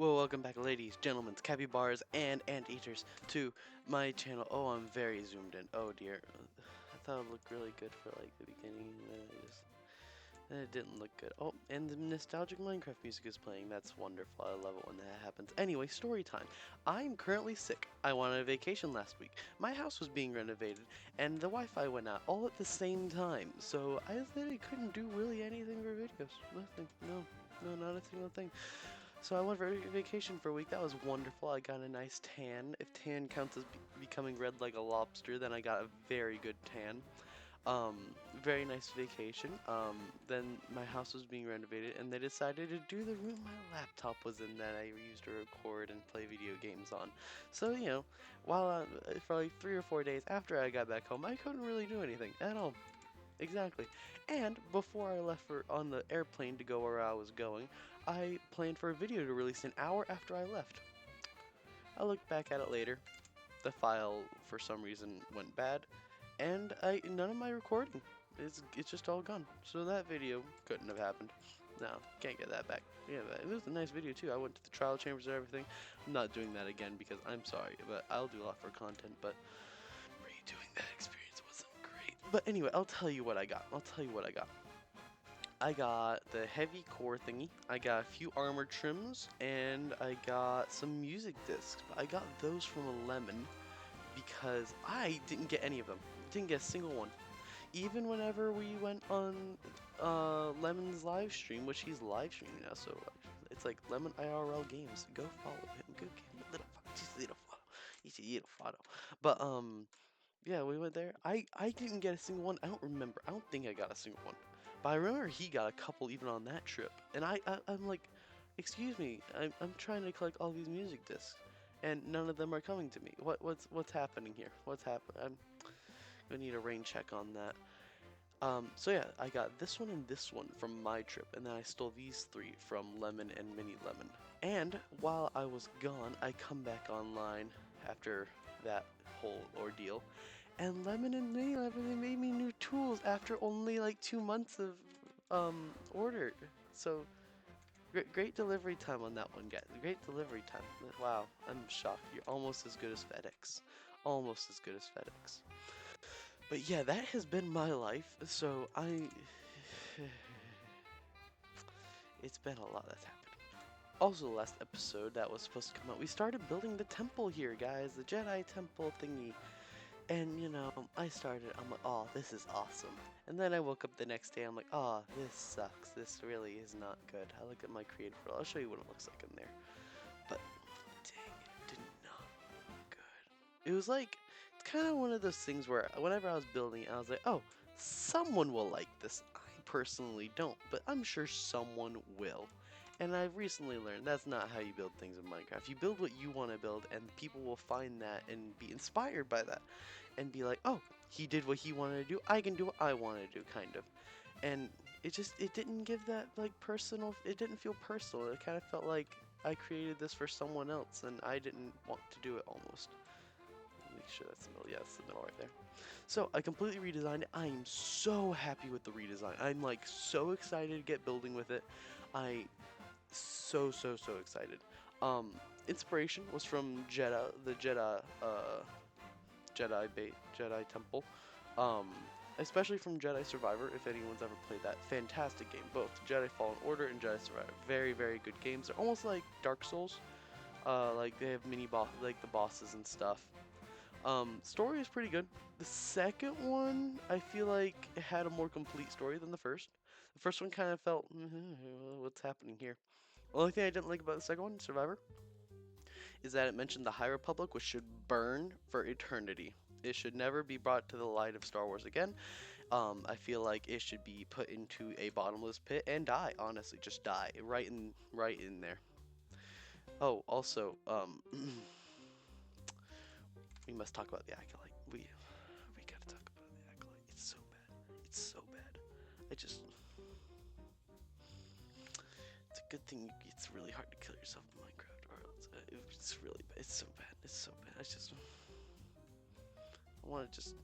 Well, welcome back, ladies, gentlemen, capybaras, and anteaters to my channel. Oh, I'm very zoomed in. Oh dear, I thought it looked really good for like the beginning, and then it didn't look good. Oh, and the nostalgic Minecraft music is playing. That's wonderful. I love it when that happens. Anyway, story time. I'm currently sick. I went on a vacation last week. My house was being renovated, and the Wi-Fi went out all at the same time. So I literally couldn't do really anything for videos. Nothing. No, not a single thing. So I went for a vacation for a week. That was wonderful. I got a nice tan. If tan counts as becoming red like a lobster, then I got a very good tan. Very nice vacation. Then my house was being renovated, and they decided to do the room my laptop was in that I used to record and play video games on. So while for like 3 or 4 days after I got back home, I couldn't really do anything at all. Exactly. And before I left on the airplane to go where I was going, I planned for a video to release an hour after I left. I looked back at it later. The file, for some reason, went bad, and none of my recording. It's just all gone. So that video couldn't have happened. No, can't get that back. Yeah, it was a nice video too. I went to the trial chambers and everything. I'm not doing that again because I'm sorry, but I'll do a lot for content, but redoing that experience wasn't great. But anyway, I'll tell you what I got. I got the heavy core thingy, I got a few armor trims, and I got some music discs. But I got those from a lemon because I didn't get any of them. Didn't get a single one. Even whenever we went on Lemon's live stream, which he's live streaming now, so it's like Lemon IRL Games. Go follow him. Go give him a little follow. Just a little follow. He's a little follow. But yeah, we went there. I didn't get a single one. I don't remember. I don't think I got a single one. But I remember he got a couple even on that trip. And I'm like, excuse me, I'm trying to collect all these music discs, and none of them are coming to me. What's happening here? What's happening? I'm gonna need a rain check on that. So yeah, I got this one and this one from my trip, and then I stole these three from Lemon and Mini Lemon. And while I was gone, I come back online after that whole ordeal, and Lemon and Mini Lemon, they made me new tools after only like 2 months of order. So great delivery time on that one, guys. Great delivery time. Wow, I'm shocked. You're almost as good as FedEx. Almost as good as FedEx. But yeah, that has been my life. So it's been a lot that's happened. Also, the last episode that was supposed to come out, we started building the temple here, guys. The Jedi Temple thingy. And I started, I'm like, oh, this is awesome. And then I woke up the next day, I'm like, oh, this sucks. This really is not good. I look at my creative world. I'll show you what it looks like in there. But dang, it did not look good. It was like, it's kind of one of those things where whenever I was building it, I was like, oh, someone will like this. I personally don't, but I'm sure someone will. And I've recently learned that's not how you build things in Minecraft. You build what you want to build, and people will find that and be inspired by that and be like, oh, he did what he wanted to do, I can do what I want to do, kind of. And it didn't give that like personal, it didn't feel personal. It kind of felt like I created this for someone else and I didn't want to do it almost. Make sure that's the middle. Yeah, that's the middle right there. So I completely redesigned it. I am so happy with the redesign. I'm like so excited to get building with it. I so excited. Inspiration was from the Jedi Temple. Um, Especially from Jedi Survivor, if anyone's ever played that. Fantastic game. Both Jedi Fallen Order and Jedi Survivor. Very good games. They're almost like Dark Souls. Like they have mini boss, like the bosses and stuff. Story is pretty good. The second one, I feel like it had a more complete story than the first. The first one kind of felt, what's happening here? The only thing I didn't like about the second one, Survivor, is that it mentioned the High Republic, which should burn for eternity. It should never be brought to the light of Star Wars again. I feel like it should be put into a bottomless pit and die. Honestly, just die right in there. Oh, also, we must talk about the acolyte. We gotta talk about the acolyte. It's so bad. It's so bad. I just. It's a good thing it's really hard to kill yourself in Minecraft, or else it's really bad. It's so bad. It's so bad. I want to just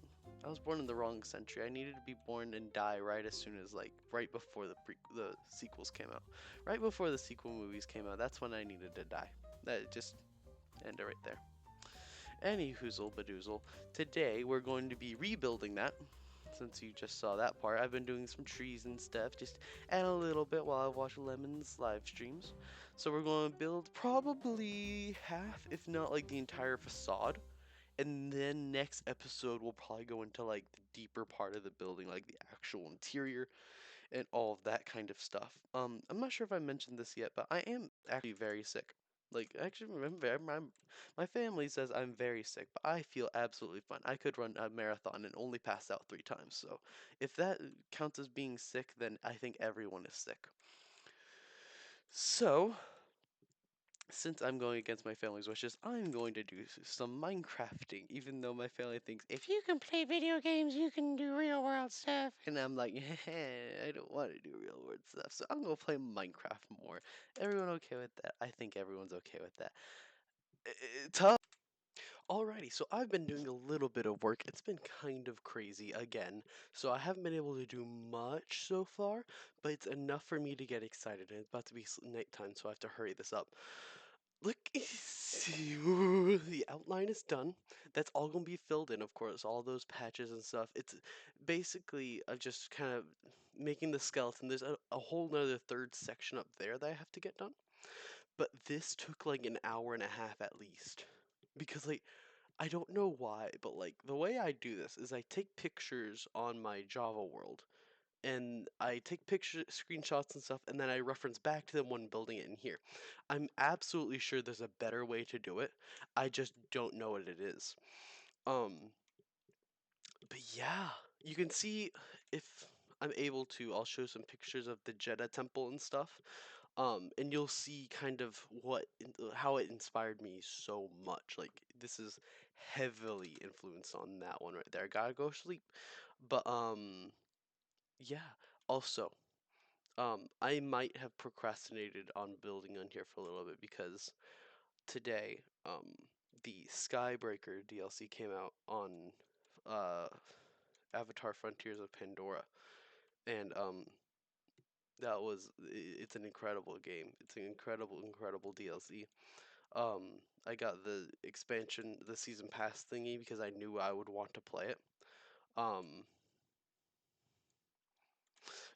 I was born in the wrong century. I needed to be born and die right as soon as right before the sequels came out. Right before the sequel movies came out, that's when I needed to die. That just ended right there. Any hoozle badoozle. Today we're going to be rebuilding that. Since you just saw that part, I've been doing some trees and stuff, just add a little bit while I watch Lemon's live streams. So we're going to build probably half, if not like the entire facade. And then next episode we'll probably go into like the deeper part of the building, like the actual interior and all of that kind of stuff. I'm not sure if I mentioned this yet, but I am actually very sick. Like, actually, my family says I'm very sick, but I feel absolutely fine. I could run a marathon and only pass out 3 times. So, if that counts as being sick, then I think everyone is sick. So, since I'm going against my family's wishes, I'm going to do some Minecrafting, even though my family thinks if you can play video games, you can do real world stuff. And I'm like, I don't want to do real world stuff, so I'm going to play Minecraft more. Everyone okay with that? I think everyone's okay with that. Tough. Alrighty, so I've been doing a little bit of work. It's been kind of crazy again, so I haven't been able to do much so far, but it's enough for me to get excited. And it's about to be nighttime, so I have to hurry this up. Look, the outline is done. That's all gonna be filled in, of course, all those patches and stuff. It's basically just kind of making the skeleton. There's a whole nother third section up there that I have to get done. But this took like an hour and a half at least. Because like I don't know why, but like the way I do this is I take pictures on my Java world and I take pictures, screenshots and stuff, and then I reference back to them when building it in here. I'm absolutely sure there's a better way to do it. I just don't know what it is. Um, but yeah, you can see if I'm able to, I'll show some pictures of the Jedi Temple and stuff. And you'll see kind of how it inspired me so much. Like this is heavily influenced on that one right there. Gotta go sleep. But yeah. Also, I might have procrastinated on building on here for a little bit because today, the Skybreaker DLC came out on uh, Avatar Frontiers of Pandora, and it's an incredible game. It's an incredible DLC. I got the expansion, the season pass thingy because I knew I would want to play it. Um,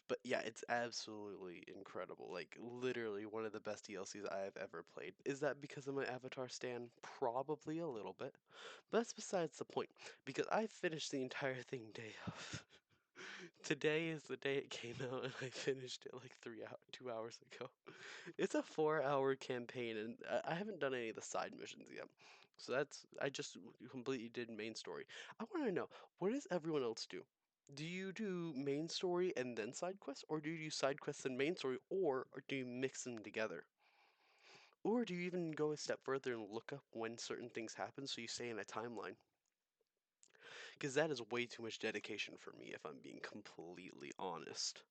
But yeah, it's absolutely incredible. Like literally one of the best DLCs I have ever played. Is that because of my Avatar stan? Probably a little bit. But that's besides the point. Because I finished the entire thing day of. Today is the day it came out and I finished it like 2 hours ago. It's a 4 hour campaign and I haven't done any of the side missions yet. So I just completely did main story. I want to know, what does everyone else do? Do you do main story and then side quests, or do you do side quests and main story, or do you mix them together? Or do you even go a step further and look up when certain things happen so you stay in a timeline? Because that is way too much dedication for me, if I'm being completely honest.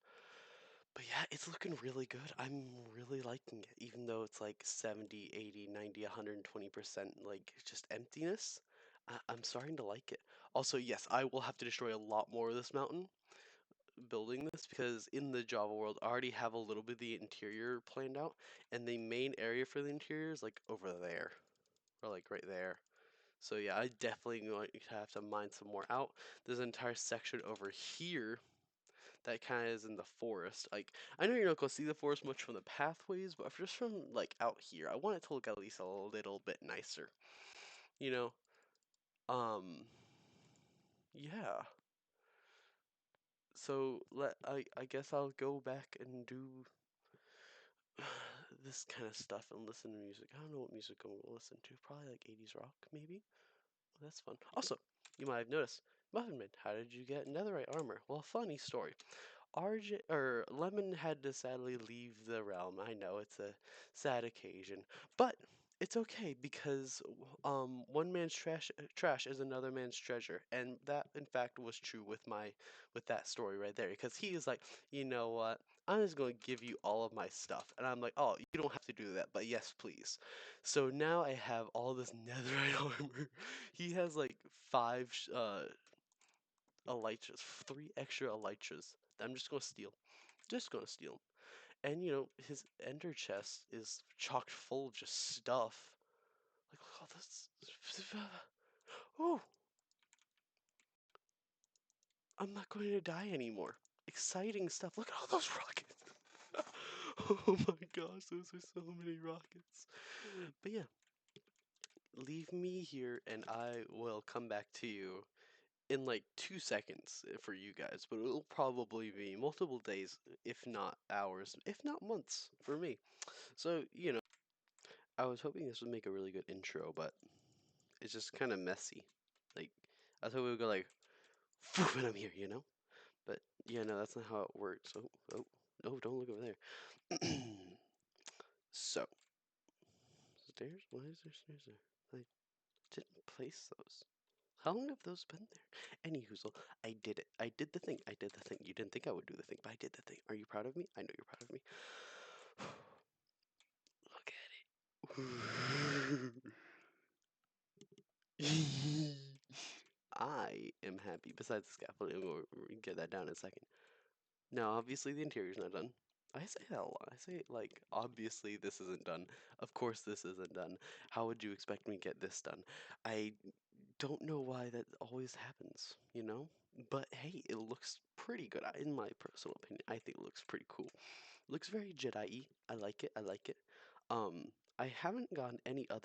But yeah, it's looking really good. I'm really liking it, even though it's like 70, 80, 90, 120% like just emptiness. I'm starting to like it. Also, yes, I will have to destroy a lot more of this mountain building this because in the Java world, I already have a little bit of the interior planned out, and the main area for the interior is like over there, or like right there. So yeah, I definitely going to have to mine some more out. There's an entire section over here that kind of is in the forest. Like I know you're not gonna see the forest much from the pathways, but just from like out here, I want it to look at least a little bit nicer. You know? Um. Yeah. So I guess I'll go back and do this kind of stuff and listen to music. I don't know what music I'm gonna listen to. Probably like 80s rock, maybe. Well, that's fun. Also, you might have noticed, Muffin Man, how did you get netherite armor? Well, funny story. RJ or Lemon had to sadly leave the realm. I know it's a sad occasion, but it's okay because one man's trash is another man's treasure, and that in fact was true with that story right there. Because he is like, you know what? I'm just going to give you all of my stuff, and I'm like, oh, you don't have to do that, but yes, please. So now I have all this netherite armor. He has like five elytras, 3 extra elytras. That I'm just gonna steal. Just gonna steal 'em. And his ender chest is chocked full of just stuff. Like, look at all this. Oh, I'm not going to die anymore. Exciting stuff. Look at all those rockets. Oh my gosh, those are so many rockets. But yeah, leave me here and I will come back to you in like 2 seconds for you guys, but it'll probably be multiple days, if not hours, if not months for me. So, I was hoping this would make a really good intro, but it's just kind of messy. Like, I thought we would go like, and I'm here. But yeah, no, that's not how it works. Oh, no, don't look over there. So, stairs? Why is there stairs there? I didn't place those. How long have those been there? Anyhoozle, I did it. I did the thing. I did the thing. You didn't think I would do the thing, but I did the thing. Are you proud of me? I know you're proud of me. Look at it. I am happy. Besides the scaffolding, we'll get that down in a second. Now, obviously, the interior's not done. I say that a lot. I say, like, obviously, this isn't done. Of course, this isn't done. How would you expect me to get this done? I don't know why that always happens. But hey, it looks pretty good. In my personal opinion, I think it looks pretty cool. Looks very Jedi-y. I like it. I like it. I haven't gotten any of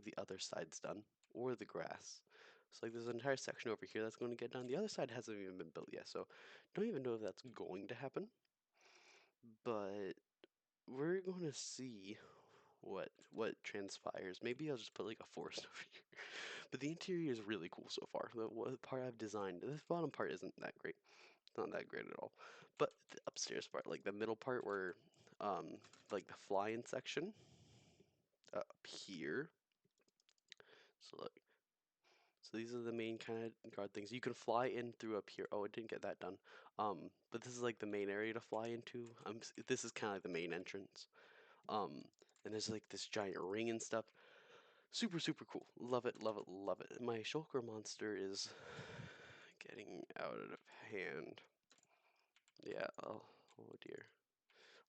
the other sides done or the grass. So like there's an entire section over here that's going to get done. The other side hasn't even been built yet, so don't even know if that's going to happen. But we're going to see what transpires. Maybe I'll just put like a forest over here. But the interior is really cool so far. The part I've designed, this bottom part isn't that great. It's not that great at all. But the upstairs part, like the middle part where like the fly-in section up here. So look. So these are the main kind of guard things. You can fly in through up here. Oh, it didn't get that done. But this is like the main area to fly into. This is kind of like the main entrance. Um, and there's like this giant ring and stuff. Super, super cool. Love it, love it, love it. My shulker monster is getting out of hand. Yeah, oh dear.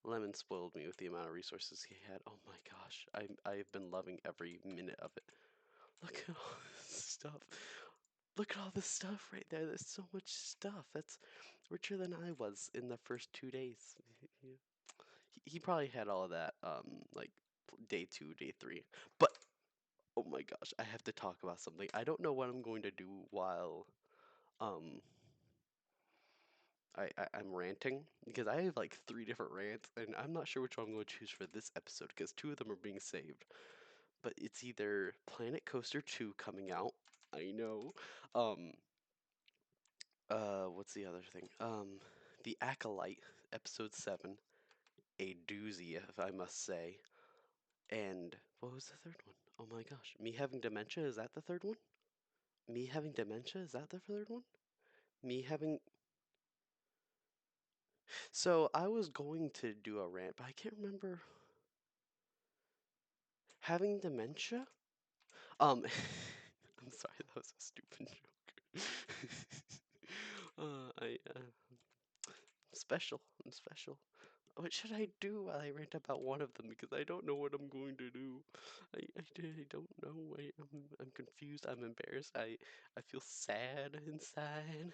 Lemon spoiled me with the amount of resources he had. Oh my gosh, I've been loving every minute of it. Look at all this stuff. Look at all this stuff right there. There's so much stuff. That's richer than I was in the first 2 days. He probably had all of that like day 2, day 3. But oh my gosh, I have to talk about something. I don't know what I'm going to do while um I'm ranting because I have like 3 different rants and I'm not sure which one I'm going to choose for this episode because 2 of them are being saved. But it's either Planet Coaster 2 coming out. I know. Um what's the other thing? The Acolyte episode 7, a doozy if I must say. And what was the third one? Oh my gosh, me having dementia, is that the third one? Me having dementia, is that the third one? Me having So I was going to do a rant, but I can't remember having dementia. I'm sorry, that was a stupid joke. I'm special. I'm special. What should I do while I rant about one of them? Because I don't know what I'm going to do. I don't know. I'm confused. I'm embarrassed. I feel sad inside.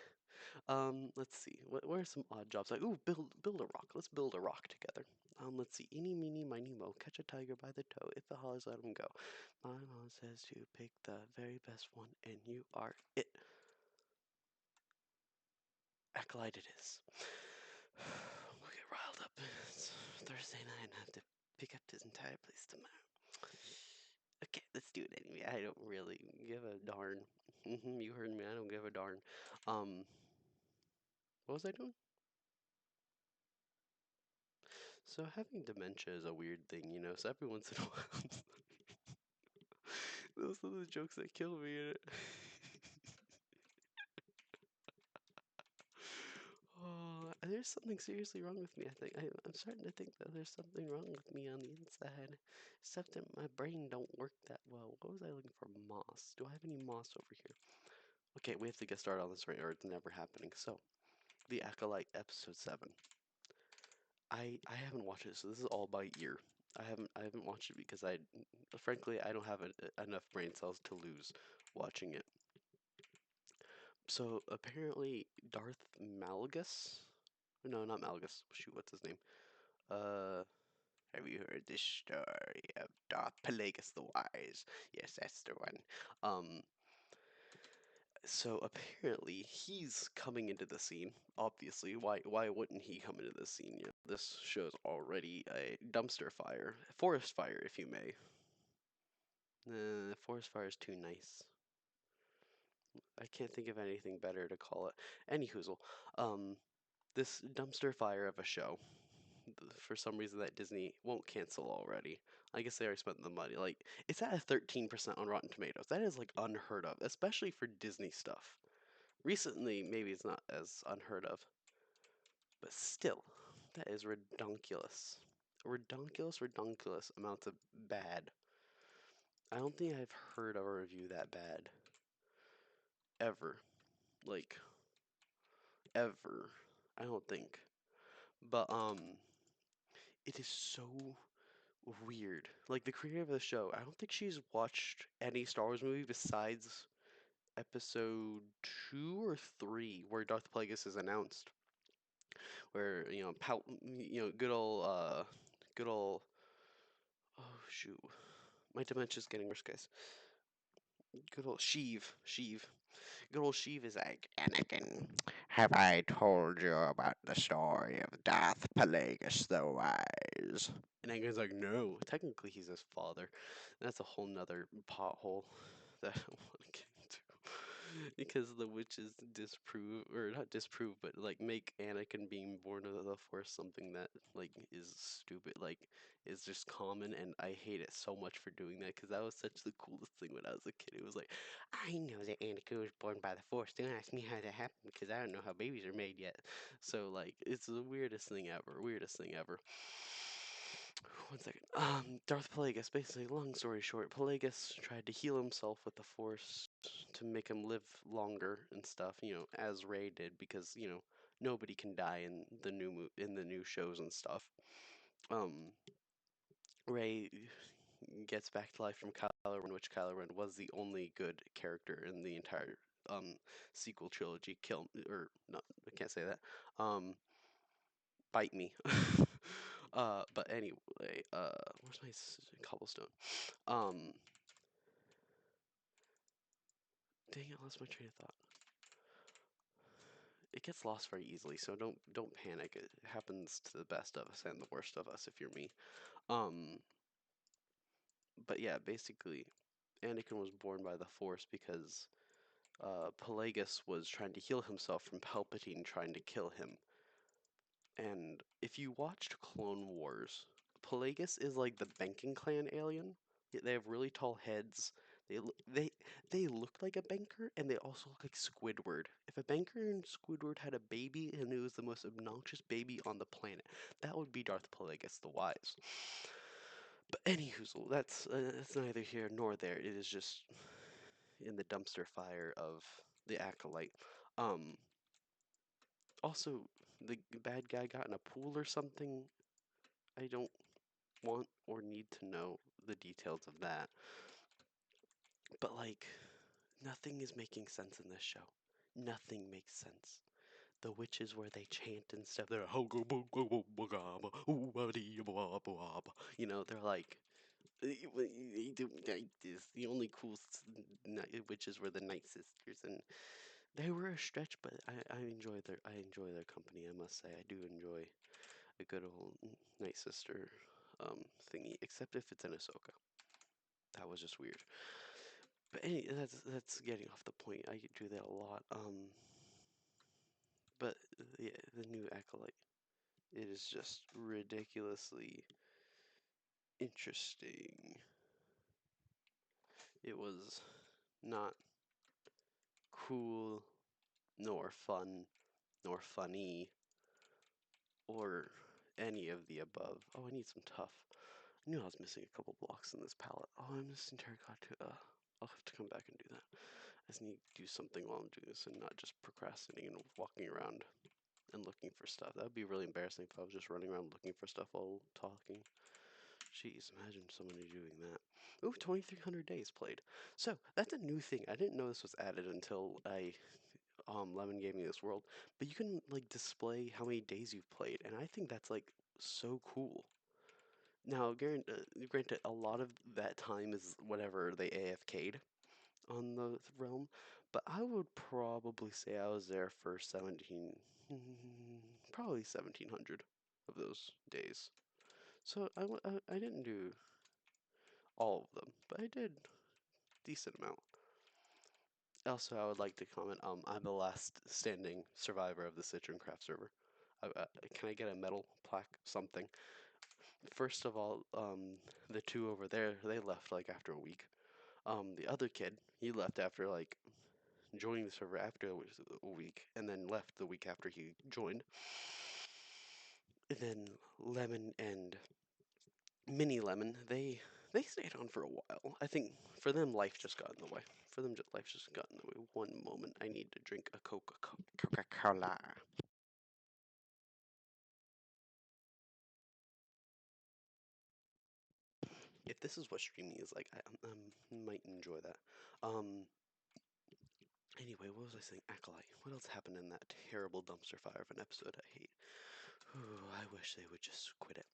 Let's see. What are some odd jobs? Like, ooh, build a rock. Let's build a rock together. Let's see. Eeny, meeny, miny, mo. Catch a tiger by the toe. If it hollers, let him go. My mom says to pick the very best one, and you are it. Acolyte it is. We'll get riled up. It's Thursday night and I have to pick up this entire place tomorrow. Okay, let's do it anyway. I don't really give a darn. You heard me. I don't give a darn. What was I doing? So having dementia is a weird thing. So every once in a while, those are the jokes that kill me. Oh, there's something seriously wrong with me. I think I'm starting to think that there's something wrong with me on the inside. Except that my brain don't work that well. What was I looking for? Moss. Do I have any moss over here? Okay, we have to get started on this right, or it's never happening. So, The Acolyte, episode 7. I haven't watched it, so this is all by ear. I haven't watched it because frankly I don't have enough brain cells to lose watching it. So apparently Darth Malgus, no, not Malgus. Shoot, what's his name? Uh, have you heard this story of Darth Plagueis the Wise? Yes, that's the one. Um, so apparently he's coming into the scene. Obviously, why wouldn't he come into the scene? You know, this show's already a dumpster fire, forest fire, if you may. Forest fire is too nice. I can't think of anything better to call it. Anyhoozle, um, this dumpster fire of a show. For some reason, that Disney won't cancel already. I guess they already spent the money. Like, it's at a 13% on Rotten Tomatoes. That is like unheard of, especially for Disney stuff. Recently, maybe it's not as unheard of, but still, that is redonkulous. Redonkulous amounts of bad. I don't think I've heard of a review that bad ever. Like, ever. I don't think. But it is so weird. Like the creator of the show, I don't think she's watched any Star Wars movie besides episode 2 or 3, where Darth Plagueis is announced. Where good old. Oh shoot, my dementia's getting worse, guys. Good old Sheev. Good old Sheev is like, Anakin, have I told you about the story of Darth Plagueis the Wise? And Anakin's like, no. Technically, he's his father. That's a whole nother pothole that I don't want to get into. Because the witches disprove, or not disprove, but like make Anakin being born of the Force something that like is stupid, like is just common, and I hate it so much for doing that because that was such the coolest thing when I was a kid. It was like, I know that Anakin was born by the Force. Don't ask me how that happened because I don't know how babies are made yet. So like, it's the weirdest thing ever. Weirdest thing ever. One second. Darth Plagueis. Basically, long story short, Plagueis tried to heal himself with the Force to make him live longer and stuff. You know, as Rey did, because nobody can die in the in the new shows and stuff. Um, Rey gets back to life from Kylo Ren, which Kylo Ren was the only good character in the entire sequel trilogy. Kill or no, I can't say that. Bite me. But anyway, where's my cobblestone? Um, dang it, I lost my train of thought. It gets lost very easily, so don't panic. It happens to the best of us and the worst of us if you're me. Um, but yeah, basically, Anakin was born by the Force because Pelagus was trying to heal himself from Palpatine trying to kill him. And if you watched Clone Wars, Pelagus is like the banking clan alien. They have really tall heads. They look like a banker, and they also look like Squidward. If a banker and Squidward had a baby, and it was the most obnoxious baby on the planet, that would be Darth Plagueis the Wise. But anywho, that's neither here nor there. It is just in the dumpster fire of the acolyte. Um, Also, the bad guy got in a pool or something. I don't want or need to know the details of that. But like, nothing is making sense in this show. Nothing makes sense. The witches where they chant and stuff, they're you know, they're like the only cool witches were the Night Sisters, and they were a stretch, but I enjoy their company. I must say, I do enjoy a good old Night Sister thingy, except if it's in Ahsoka. That was just weird. But that's getting off the point. I do that a lot. But yeah, the new acolyte, it is just ridiculously interesting. It was not cool, nor fun, nor funny, or any of the above. Oh, I need some tough. I knew I was missing a couple blocks in this palette. Oh, I'm missing terracotta. I'll have to come back and do that. just need to do something while I'm doing this and not just procrastinating and walking around and looking for stuff. That would be really embarrassing if I was just running around looking for stuff while talking. Jeez, imagine somebody doing that. Ooh, 2,300 days played. So that's a new thing. I didn't know this was added until Lemon gave me this world. But you can like display how many days you've played, and I think that's like so cool. Now, granted, a lot of that time is whatever they AFK'd on the realm, but I would probably say I was there for probably 1,700 of those days. So I didn't do all of them, but I did decent amount. Also, I would like to comment, I'm the last standing survivor of the Citrin Craft server. Can I get a medal plaque, something? First of all, the two over there, they left like after a week. The other kid, he left after like joining the server after a week, and then left the week after he joined. And then Lemon and Mini Lemon, they stayed on for a while. I think for them, life just got in the way. For them, life just got in the way. One moment, I need to drink a Coca-Cola. If this is what streaming is like, I might enjoy that. Um, Anyway, what was I saying? Acolyte. What else happened in that terrible dumpster fire of an episode I hate? Ooh, I wish they would just quit it.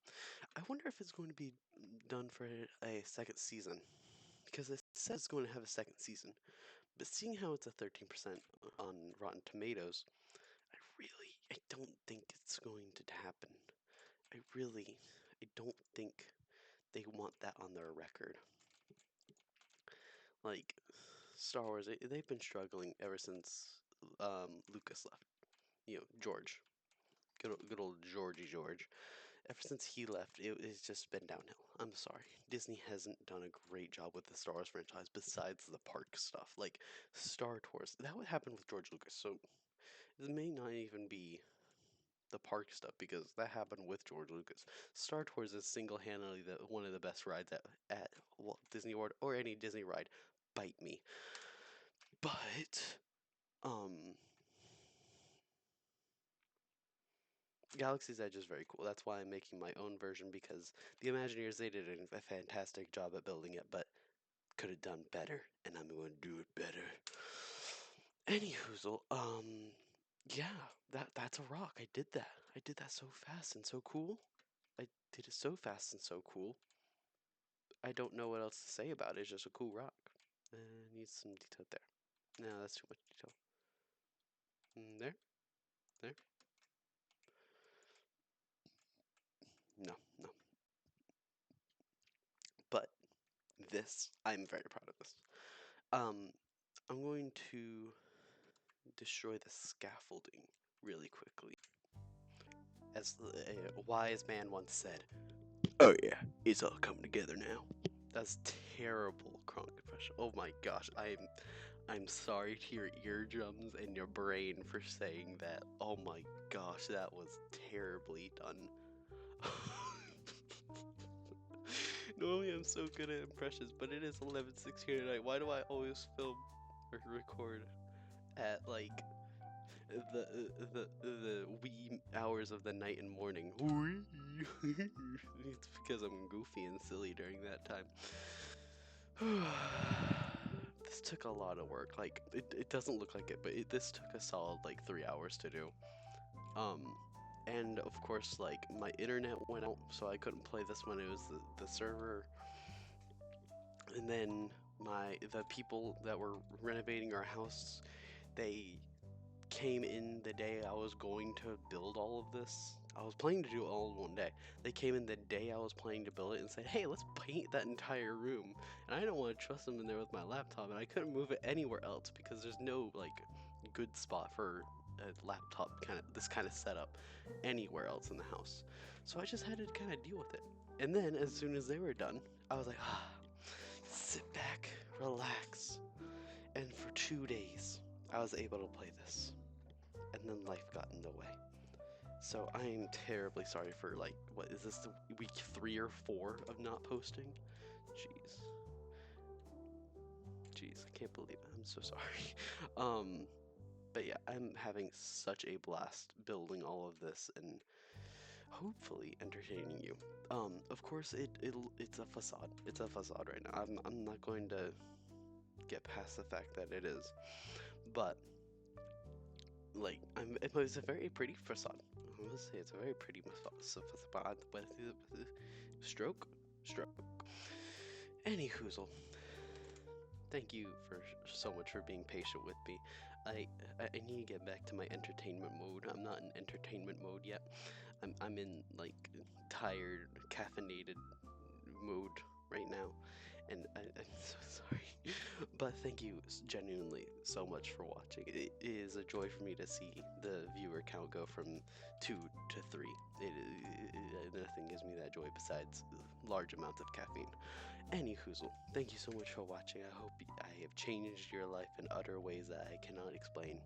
I wonder if it's going to be done for a second season. Because it says it's going to have a second season. But seeing how it's a 13% on Rotten Tomatoes, I don't think it's going to happen. I don't think they want that on their record. Like, Star Wars, they've been struggling ever since Lucas left. You know, George. Good old Georgie George. Ever since he left, it's just been downhill. I'm sorry. Disney hasn't done a great job with the Star Wars franchise besides the park stuff. Like, Star Tours. That would happen with George Lucas, so it may not even be the park stuff because that happened with George Lucas. Star Tours is single-handedly one of the best rides at Walt Disney World or any Disney ride. Bite me. But, um, Galaxy's Edge is very cool. That's why I'm making my own version because the Imagineers, they did a fantastic job at building it, but could have done better, and I'm going to do it better. Anywhoozle, yeah, that's a rock. I did that. I did that so fast and so cool. I did it so fast and so cool. I don't know what else to say about it. It's just a cool rock. Needs some detail there. No, that's too much detail. There, there. No, no. But this, I'm very proud of this. Um, I'm going to destroy the scaffolding really quickly. As a wise man once said, "Oh yeah, it's all coming together now." That's terrible Kronk impression. Oh my gosh, I'm sorry to your eardrums and your brain for saying that. Oh my gosh, that was terribly done. Normally I'm so good at impressions, but it is 11:16 at night. Why do I always film or record at like the wee hours of the night and morning? It's because I'm goofy and silly during that time. This took a lot of work. Like it doesn't look like it, but this took a solid like 3 hours to do. Um, and of course, like my internet went out, so I couldn't play this when it was the server. And then the people that were renovating our house, they came in the day I was going to build all of this. I was planning to do it all in one day. They came in the day I was planning to build it and said, "Hey, let's paint that entire room." And I don't want to trust them in there with my laptop, and I couldn't move it anywhere else because there's no like good spot for a laptop this kind of setup anywhere else in the house. So I just had to kind of deal with it. And then as soon as they were done, I was like, sit back, relax. And for 2 days, I was able to play this. And then life got in the way. So I am terribly sorry for like, what is this, week 3 or 4 of not posting? Jeez. Jeez, I can't believe it. I'm so sorry. But yeah, I'm having such a blast building all of this and hopefully entertaining you. Of course, it's a facade. It's a facade right now. I'm not going to get past the fact that it is, but like it was a very pretty facade. I must say it's a very pretty facade. Stroke, stroke. Any hoozle. Thank you for so much for being patient with me. I I need to get back to my entertainment mode. I'm not in entertainment mode yet. I'm in like tired, caffeinated mode right now, and I'm so sorry. But thank you genuinely so much for watching. It is a joy for me to see the viewer count go from 2 to 3. Nothing gives me that joy besides large amounts of caffeine. Anywhoozle, thank you so much for watching. I hope I have changed your life in utter ways that I cannot explain.